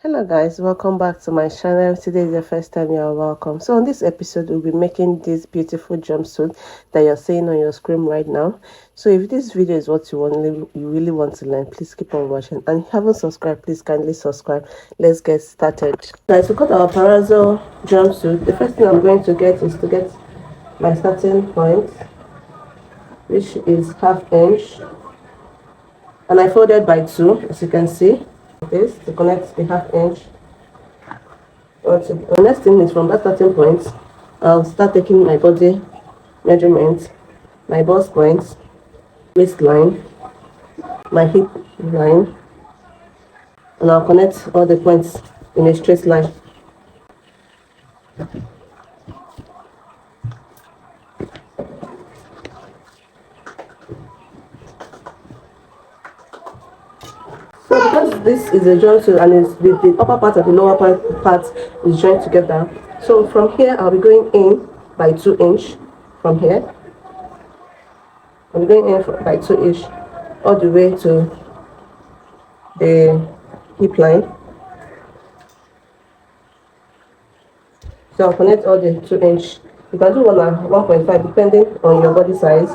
Hello guys, welcome back to my channel. Today is the first time you are welcome. So on this episode we'll be making this beautiful jumpsuit that you're seeing on your screen right now. So if this video is what you really want to learn, please keep on watching, and if you haven't subscribed, please kindly subscribe. Let's get started. Guys, to cut our palazzo jumpsuit, the first thing I'm going to get is to get my starting point, which is 1/2 inch, and I folded by 2, as you can see. This to connect the 1/2 inch. The next thing is, from that starting point, I'll start taking my body measurement, my bust points, waistline, my hip line, and I'll connect all the points in a straight line. So because this is a jumpsuit and the upper part and the lower part is joined together, so from here I'll be going in by 2 inch. From here I'll be going in by 2 inch all the way to the hip line. So I'll connect all the 2 inch. You can do 1 and 1.5 depending on your body size.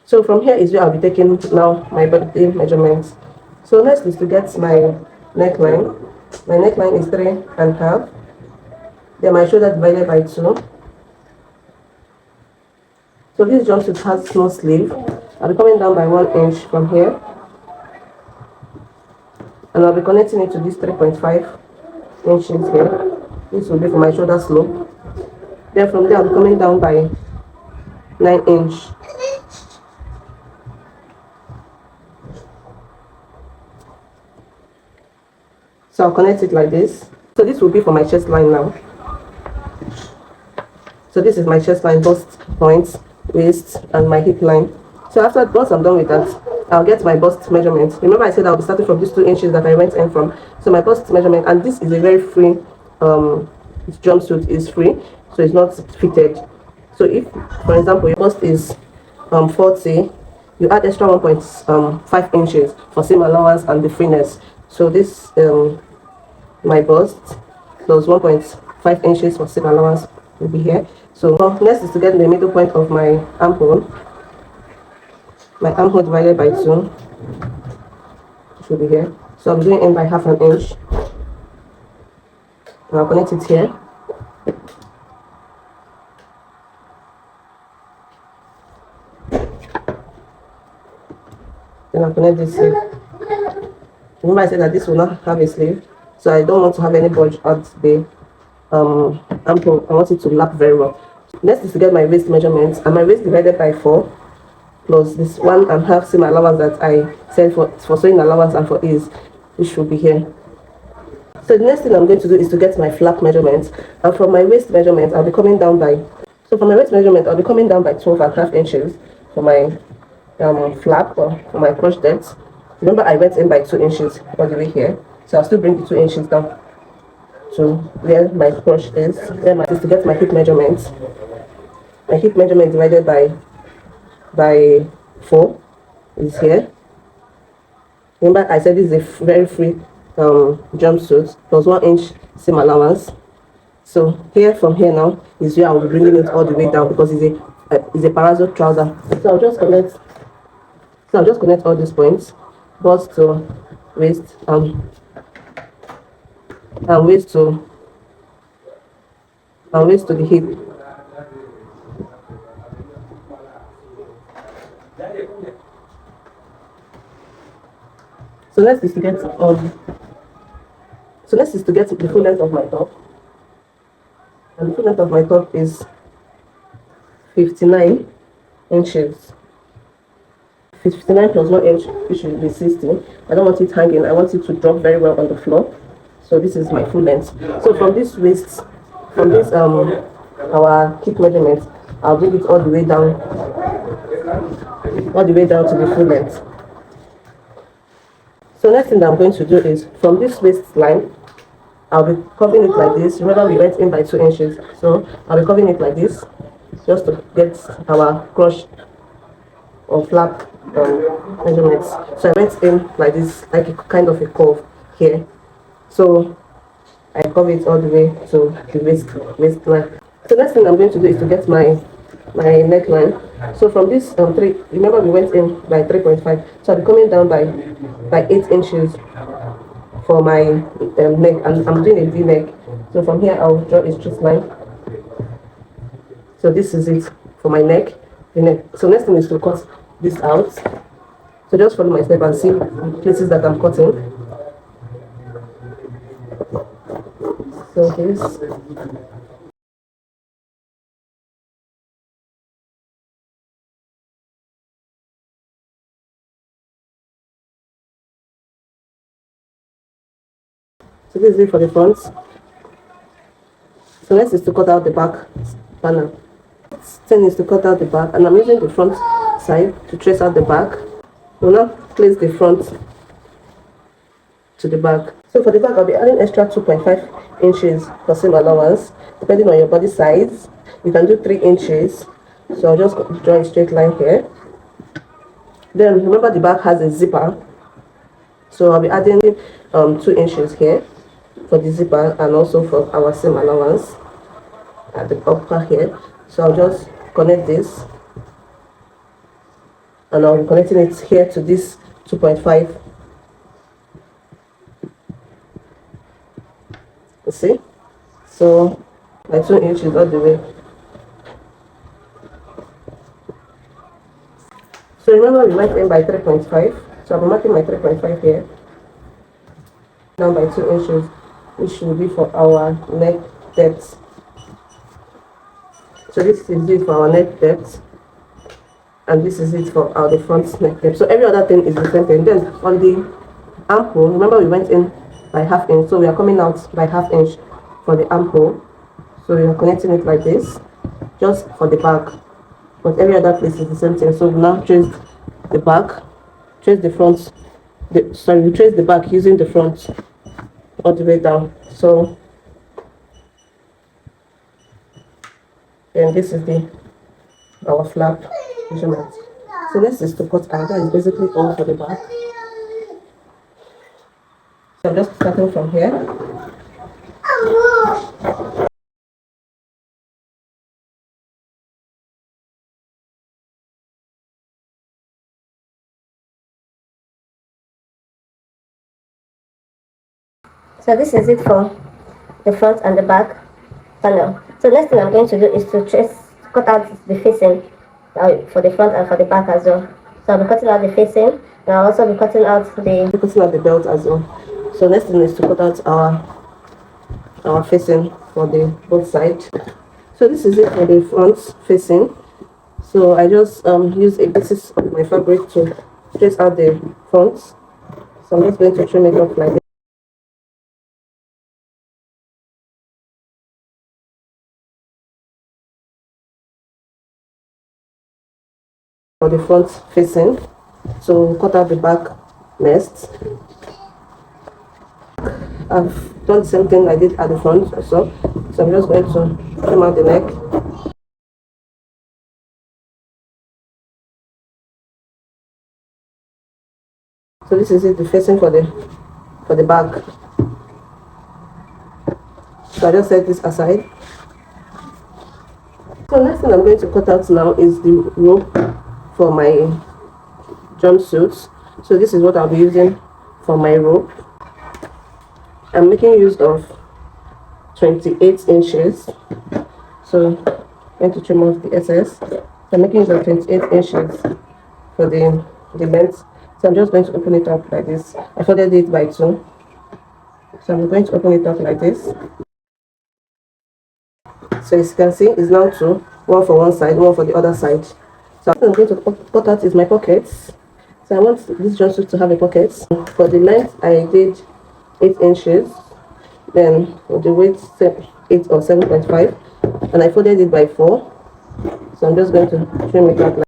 So from here is where I'll be taking now my body measurements. So next is to get my neckline. My neckline is 3.5. Then my shoulder divided by 2. So this jumpsuit has no sleeve. I'll be coming down by 1 inch from here, and I'll be connecting it to this 3.5 inches here. This will be for my shoulder slope. Then from there I'll be coming down by 9 inch. So I'll connect it like this. So this will be for my chest line now. So this is my chest line, bust points, waist, and my hip line. So once I'm done with that, I'll get my bust measurement. Remember I said I'll be starting from these 2 inches that I went in from. So my bust measurement, and this is a very free jumpsuit, is free, so it's not fitted. So if, for example, your bust is 40, you add extra 1.5 inches for seam allowance and the freeness. So this my bust plus 1.5 inches for seam allowance will be here. So next is to get the middle point of my armhole. My armhole divided by 2 should be here. So I'm going in by 1/2 inch, and I'll connect it here. Then I'll connect this here. Remember I said that this will not have a sleeve, so I don't want to have any bulge at the armhole. I want it to lap very well. Next is to get my waist measurements, and my waist divided by 4 plus this 1.5 seam allowance that I said for sewing allowance and for ease, which should be here. So the next thing I'm going to do is to get my flap measurements, and from my waist measurement I'll be coming down by, so for my waist measurement I'll be coming down by 12.5 inches for my flap, or for my crotch depth. Remember I went in by 2 inches all the way here, so I'll still bring the 2 inches down to where my crotch is. Then is to get my hip measurements. My hip measurement divided by 4 is here. Remember I said this is a very free jumpsuit plus 1 inch seam allowance. So here, from here now is where I'll be bringing it all the way down, because it's a palazzo trouser. So I'll just connect all these points, bust to waist, and waist to the hip. So next is to get the full length of my top, and the full length of my top is 59 inches. 59 plus 1 inch, which should be 60. I don't want it hanging. I want it to drop very well on the floor. So this is my full length. So from this waist, from this our hip measurement, I'll bring it all the way down to the full length. So next thing that I'm going to do is, from this waistline I'll be covering it like this. Remember we went in by 2 inches, so I'll be covering it like this, just to get our crotch or flap measurements. So I went in like this, like a kind of a curve here. So I curve it all the way to the waistline. So next thing I'm going to do is to get my neckline. So from this three, remember we went in by 3.5. So I'll be coming down by 8 inches for my neck, and I'm doing a V neck. So from here I'll draw a straight line. So this is it for my neck, the neck. So next thing is to cut this out. So just follow my step and see places that I'm cutting. So this. So this is it for the front. So next is to cut out the back panel. Thing is to cut out the back, and I'm using the front side to trace out the back. We'll now place the front to the back. So for the back, I'll be adding extra 2.5 inches for seam allowance, depending on your body size. You can do 3 inches. So I'll just draw a straight line here. Then remember the back has a zipper, so I'll be adding 2 inches here for the zipper and also for our seam allowance at the upper here. So I'll just connect this, and I'll be connecting it here to this 2.5. You see? So by 2 inches all the way. So remember we went in by 3.5. So I'm marking my 3.5 here. Down by 2 inches, which will be for our neck depth. So this is it for our neck depth, and this is it for the front neck depth. So every other thing is the same thing. Then on the armhole, remember we went in by ½ inch, so we are coming out by ½ inch for the armhole. So we are connecting it like this, just for the back. But every other place is the same thing. So we now trace the back, trace the front. We trace the back using the front all the way down. So then this is our flap measurement. So next is to cut out. That is basically all for the back. So I'm just starting from here. So this is it for the front and the back panel. So next thing I'm going to do is to cut out the facing for the front and for the back as well. So I'll be cutting out the facing, and I'll also be cutting out the belt as well. So next thing is to cut out our facing for the both sides. So this is it for the front facing. So I just use a basis of my fabric to trace out the front. So I'm just going to trim it off like this. For the front facing, so cut out the back next. I've done the same thing I did at the front also. So I'm just going to trim out the neck. So this is it, the facing for the back. So I just set this aside. So next thing I'm going to cut out now is the rope for my jumpsuits. So this is what I'll be using for my rope. I'm making use of 28 inches. So I'm going to trim off the excess. So I'm making use of 28 inches for the length. So I'm just going to open it up like this. I folded it by 2. So I'm going to open it up like this. So as you can see, it's now 2. One for one side, one for the other side. So what I'm going to cut out is my pockets. So I want this jumpsuit to have a pocket. For the length, I did 8 inches. Then for the weight, 8 or 7.5. And I folded it by 4. So I'm just going to trim it out like.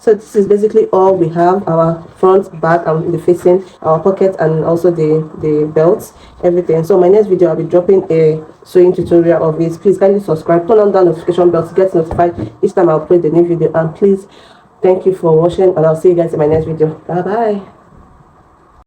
So this is basically all we have: our front, back, and the facing, our pocket, and also the belts, everything. So my next video, I'll be dropping a sewing tutorial of it. Please kindly subscribe, turn on that notification bell to get notified each time I upload the new video. And please, thank you for watching, and I'll see you guys in my next video. Bye bye.